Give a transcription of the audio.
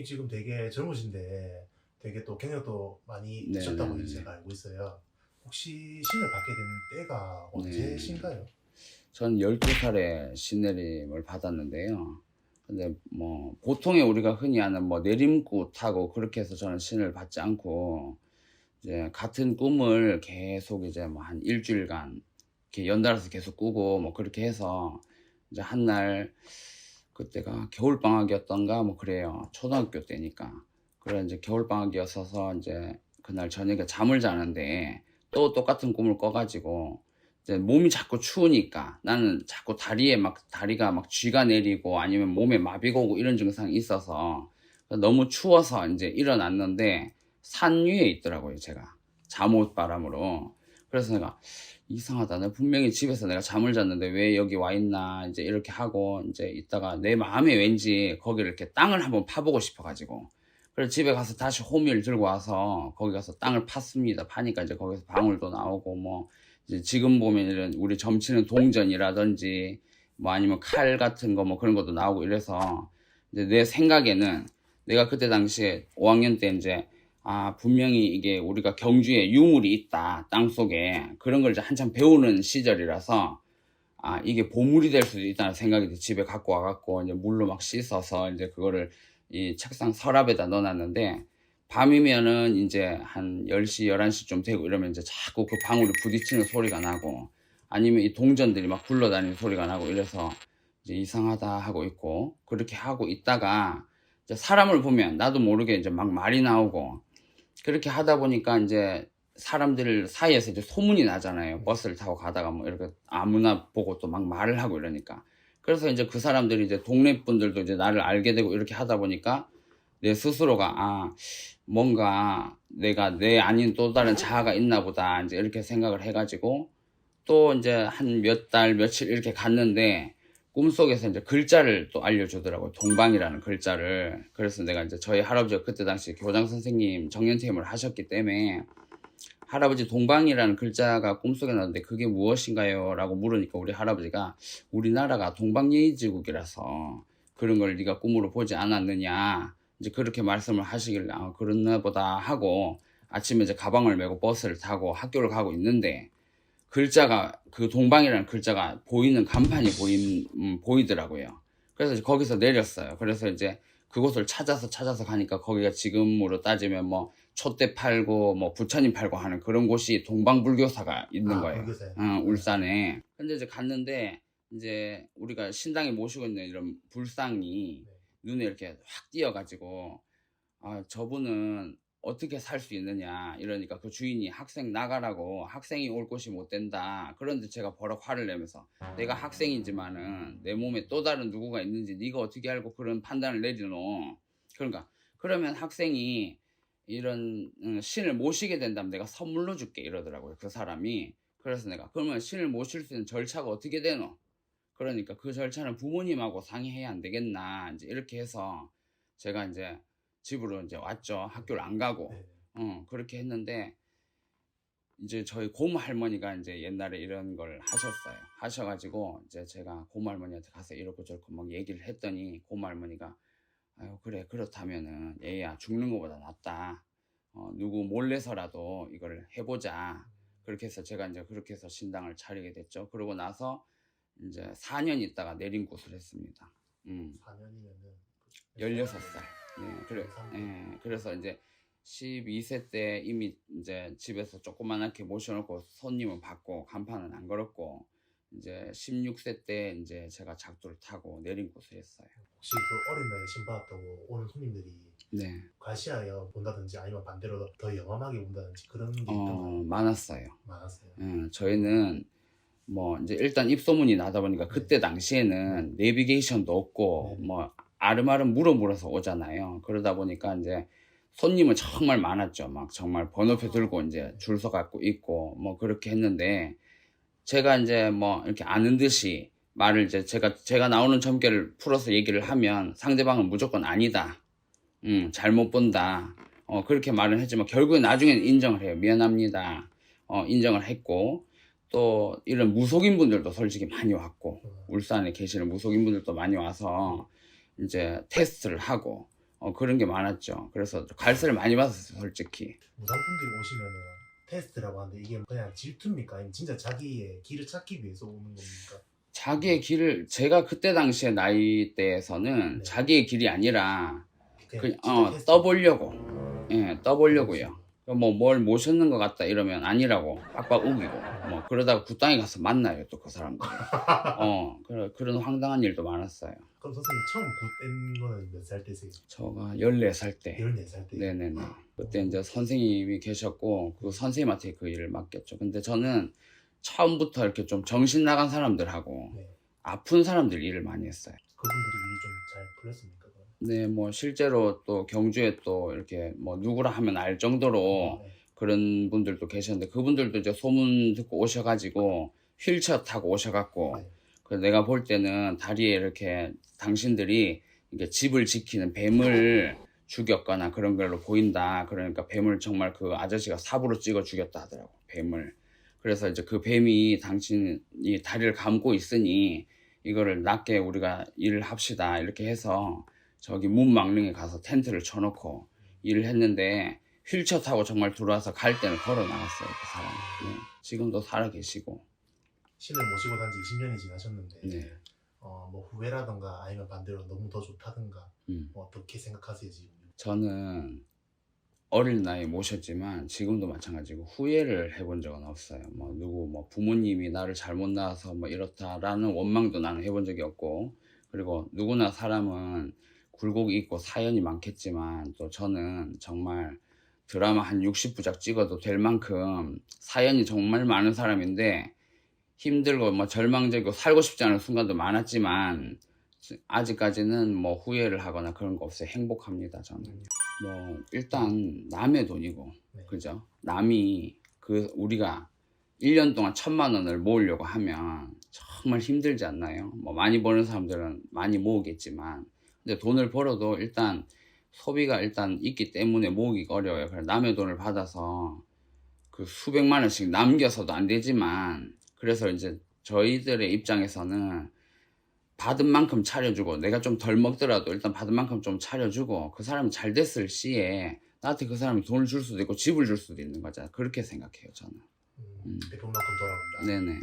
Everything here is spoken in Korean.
지금 되게 젊으신데 되게 또 경력도 많이 되셨다고 네네네. 제가 알고 있어요. 혹시 신을 받게 된 때가 네. 언제신가요? 전 12살에 신내림을 받았는데요. 근데 뭐 보통의 우리가 흔히 아는 뭐 내림굿 하고 그렇게 해서 저는 신을 받지 않고 이제 같은 꿈을 계속 이제 뭐 한 일 주일간 이렇게 연달아서 계속 꾸고 뭐 그렇게 해서 이제 한 날 그때가 겨울방학이었던가 뭐 그래요. 초등학교 때니까. 그래 인제 겨울방학이었어서 인제 그날 저녁에 잠을 자는데 또 똑같은 꿈을 꿔 가지고 이제 몸이 자꾸 추우니까 나는 자꾸 다리가 막 쥐가 내리고 아니면 몸에 마비가 오고 이런 증상이 있어서 너무 추워서 인제 일어났는데 산 위에 있더라고요 제가, 잠옷바람으로. 그래서 내가 '이상하다. 내가 분명히 집에서 내가 잠을 잤는데 왜 여기 와 있나.' 인제 이렇게 하고 인제 있다가 내 마음에 왠지 거기를 이렇게 땅을 한번 파보고 싶어 가지고 그래서 집에 가서 다시 호미를 들고 와서 거기 가서 땅을 팠습니다. 파니까 이제 거기서 방울도 나오고 뭐 이제 지금 보면 이런 우리 점치는 동전이라든지 뭐 아니면 칼 같은 거 뭐 그런 것도 나오고 이래서 이제 내 생각에는 내가 그때 당시에 5 학년 때 인제 분명히 이게 우리가 경주에 유물이 있다, 땅속에. 그런 걸 이제 한참 배우는 시절이라서 이게 보물이 될 수도 있다는 생각이 집에 갖고 와 갖고 이제 물로 막 씻어서 이제 그거를 이 책상 서랍에다 넣어 놨는데 밤이면은 인제 한 10시 11시쯤 되고 이러면 이제 자꾸 그 방울이 부딪히는 소리가 나고 아니면 이 동전들이 막 굴러다니는 소리가 나고 이래서 이제 '이상하다.' 하고 있고 그렇게 하고 있다가 이제 사람을 보면 나도 모르게 이제 막 말이 나오고 그렇게 하다 보니까 인제 사람들 사이에서 이제 소문이 나잖아요. 버스를 타고 가다가 뭐 이렇게 아무나 보고 또 막 말을 하고 이러니까. 그래서 인제 그 사람들이 이제 동네 분들도 이제 나를 알게 되고 이렇게 하다 보니까 내 스스로가 '뭔가 내가 내 아닌 또 다른 자아가 있나 보다.' 인제 이렇게 생각을 해 가지고 또 인제 한 몇 달 며칠 이렇게 갔는데 꿈속에서 인제 글자를 또 알려주더라고요, 동방이라는 글자를. 그래서 내가 인제 저희 할아버지가 그때 당시 교장 선생님 정년퇴임을 하셨기 때문에 "할아버지 동방이라는 글자가 꿈속에 나왔는데 그게 무엇인가요?"라고 물으니까 우리 할아버지가 "우리나라가 동방예의지국이라서 그런 걸 네가 꿈으로 보지 않았느냐." 이제 그렇게 말씀을 하시길래 '아 그렇나 보다.' 하고 아침에 이제 가방을 메고 버스를 타고 학교를 가고 있는데 글자가 그 동방이라는 글자가 보이는 간판이 보이더라고요. 그래서 이제 거기서 내렸어요. 그래서 이제 그곳을 찾아서 가니까 거기가 지금으로 따지면 뭐 촛대 팔고 뭐 부처님 팔고 하는 그런 곳이 동방불교사가 있는 거예요. 불교사요. 네. 울산에. 근데 이제 갔는데 인제 우리가 신당에 모시고 있는 이런 불상이 네. 눈에 이렇게 확 띄어 가지고 저분은 어떻게 살 수 있느냐 이러니까 그 주인이 학생 나가라고 학생이 올 곳이 못 된다. 그런데 제가 버럭 화를 내면서 내가 학생이지만은 내 몸에 또 다른 누구가 있는지 네가 어떻게 알고 그런 판단을 내리노. 그러니까 그러면 학생이 이런 신을 모시게 된다면 내가 선물로 줄게 이러더라고요 그 사람이. 그래서 내가 그러면 신을 모실 수 있는 절차가 어떻게 되노? 그러니까 그 절차는 부모님하고 상의해야 안 되겠나 이제 이렇게 해서 제가 인제 집으로 인제 왔죠. 학교를 안 가고. 네. 그렇게 했는데 인제 저희 고모할머니가 인제 옛날에 이런 걸 하셨어요. 하셔 가지고 이제 제가 고모할머니한테 가서 이렇고 저렇고 막 얘기를 했더니 고모할머니가 "아유 그래. 그렇다면은 얘야 죽는 것보다 낫다. 누구 몰래서라도 이거를 해 보자." 그렇게 해서 제가 인제 그렇게 해서 신당을 차리게 됐죠. 그러고 나서 인제 4년 있다가 내림굿을 했습니다. 4 년이면은 16 살. 네. 고3. 그래서 인제 12세 때 이미 인제 집에서 조그마하게 모셔 놓고 손님은 받고 간판은 안 걸었고 인제 16세 때 인제 제가 작두를 타고 내림굿을 했어요. 혹시 그 어린 나이에 신 받았다고 오는 손님들이 네. 과시하여 본다든지 아니면 반대로 더 영험하게 본다든지 그런 게 있던가요? 많았어요. 많았어요. 저희는 뭐 인제 일단 입소문이 나다 보니까 네. 그때 네. 당시에는 내비게이션도 없고 네네. 뭐 아름아름 물어서 오잖아요. 그러다 보니까 인제 손님은 정말 많았죠. 막 정말 번호표 들고 인제 줄 서 갖고 있고 뭐 그렇게 했는데 제가 인제 뭐 이렇게 아는 듯이 말을 이제 제가 나오는 점괘를 풀어서 얘기를 하면 상대방은 무조건 "아니다. 잘못 본다." 그렇게 말은 했지만 결국엔 나중에는 인정을 해요. "미안합니다." 인정을 했고 또 이런 무속인 분들도 솔직히 많이 왔고 어. 울산에 계시는 무속인 분들도 많이 와서 인제 테스트를 하고 그런 게 많았죠. 그래서 갈세를 많이 받았어요, 솔직히. 무당분들이 오시면은 테스트라고 하는데 이게 그냥 질투입니까? 아니면 진짜 자기의 길을 찾기 위해서 오는 겁니까? 자기의 길을, 제가 그때 당시에 나이대에서는 네. 자기의 길이 아니라 그냥 진짜 테스트. 떠보려고. 예, 떠보려고요. 뭐 뭘 모셨는 것 같다 이러면 아니라고 빡빡 우기고, 뭐 그러다가 굿땅에 가서 만나요, 또 그 사람들. 그런 황당한 일도 많았어요. 그럼 선생님 처음 굿된 거는 몇 살 때세요? 저가 14살 때. 14살 때. 네네네. 그때 이제 선생님이 계셨고, 그 선생님한테 그 일을 맡겼죠. 근데 저는 처음부터 이렇게 좀 정신 나간 사람들하고 네. 아픈 사람들 일을 많이 했어요. 그분들이 일이 좀 잘 풀렸습니까? 그럼? 네, 뭐 실제로 또 경주에 또 이렇게 뭐 누구라 하면 알 정도로 네. 그런 분들도 계셨는데, 그분들도 이제 소문 듣고 오셔가지고 휠체어 타고 오셔갖고, 네. 그래서 내가 볼 때는 다리에 이렇게 당신들이 이게 집을 지키는 뱀을 죽였거나 그런 걸로 보인다. 그러니까 뱀을 정말 그 아저씨가 삽으로 찍어 죽였다 하더라고, 뱀을. 그래서 이제 그 뱀이 당신이 다리를 감고 있으니 이거를 낫게 우리가 일을 합시다, 이렇게 해서 저기 문망릉에 가서 텐트를 쳐놓고 일을 했는데, 휠체어 타고 정말 들어와서 갈 때는 걸어 나갔어요, 그 사람이. 네. 지금도 살아 계시고. 신을 모시고 단 지 20년이 지나셨는데 네. 뭐 후회라던가 아니면 반대로 너무 더 좋다던가 뭐 어떻게 생각하세요 지금? 저는 어릴 나이에 모셨지만 지금도 마찬가지고 후회를 해본 적은 없어요. 뭐 누구 뭐 부모님이 나를 잘못 낳아서 뭐 이렇다라는 원망도 나는 해본 적이 없고, 그리고 누구나 사람은 굴곡이 있고 사연이 많겠지만, 또 저는 정말 드라마 한 60부작 찍어도 될 만큼 사연이 정말 많은 사람인데, 힘들고 뭐 절망적이고 살고 싶지 않은 순간도 많았지만 아직까지는 뭐 후회를 하거나 그런 거 없어요. 행복합니다, 저는. 뭐 일단 남의 돈이고, 네. 그죠? 남이 우리가 1년 동안 1,000만 원을 모으려고 하면 정말 힘들지 않나요? 뭐 많이 버는 사람들은 많이 모으겠지만, 근데 돈을 벌어도 일단 소비가 일단 있기 때문에 모으기가 어려워요. 그래서 남의 돈을 받아서 그 수백만 원씩 남겨서도 안 되지만, 그래서 이제 저희들의 입장에서는 받은 만큼 차려주고, 내가 좀 덜 먹더라도 일단 받은 만큼 좀 차려주고, 그 사람이 잘 됐을 시에 나한테 그 사람이 돈을 줄 수도 있고 집을 줄 수도 있는 거잖아요. 그렇게 생각해요, 저는. 베푼 만큼 돌아온다. 네네.